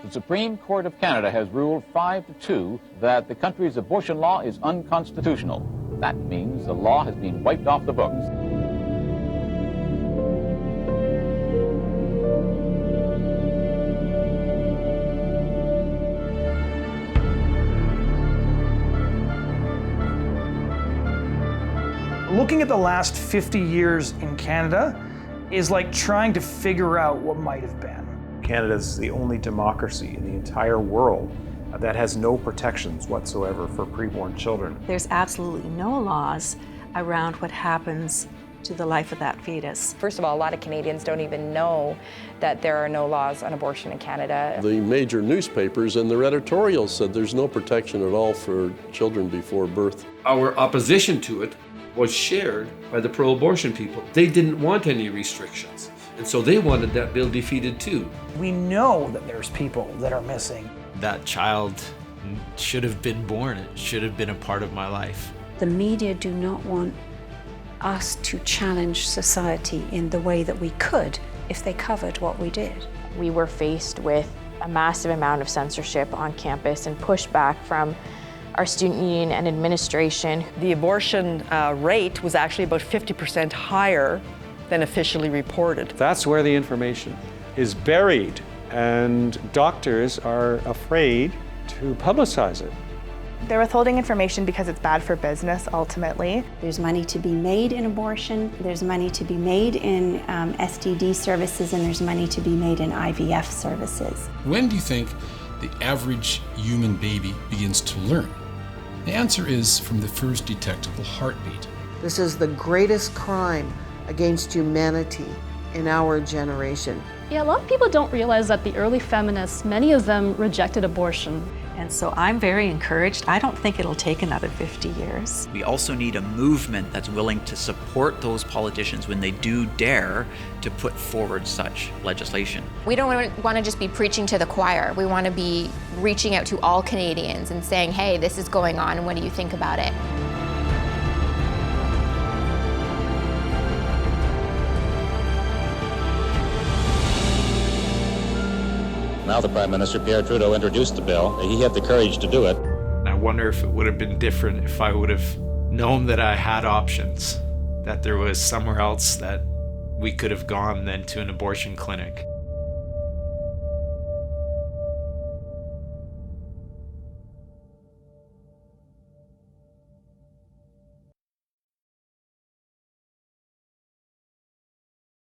The Supreme Court of Canada has ruled 5-2 that the country's abortion law is unconstitutional. That means the law has been wiped off the books. Looking at the last 50 years in Canada is like trying to figure out what might have been. Canada is the only democracy in the entire world that has no protections whatsoever for preborn children. There's absolutely no laws around what happens to the life of that fetus. First of all, a lot of Canadians don't even know that there are no laws on abortion in Canada. The major newspapers and their editorials said there's no protection at all for children before birth. Our opposition to it was shared by the pro-abortion people. They didn't want any restrictions, and so they wanted that bill defeated too. We know that there's people that are missing. That child should have been born. It should have been a part of my life. The media do not want us to challenge society in the way that we could if they covered what we did. We were faced with a massive amount of censorship on campus and pushback from our student union and administration. The abortion rate was actually about 50% higher than officially reported. That's where the information is buried, and doctors are afraid to publicize it. They're withholding information because it's bad for business, ultimately. There's money to be made in abortion, there's money to be made in STD services, and there's money to be made in IVF services. When do you think the average human baby begins to learn? The answer is from the first detectable heartbeat. This is the greatest crime against humanity in our generation. Yeah, a lot of people don't realize that the early feminists, many of them rejected abortion. And so I'm very encouraged. I don't think it'll take another 50 years. We also need a movement that's willing to support those politicians when they do dare to put forward such legislation. We don't want to just be preaching to the choir. We want to be reaching out to all Canadians and saying, hey, this is going on, and what do you think about it? Now the Prime Minister, Pierre Trudeau, introduced the bill. He had the courage to do it. I wonder if it would have been different if I would have known that I had options, that there was somewhere else that we could have gone than to an abortion clinic.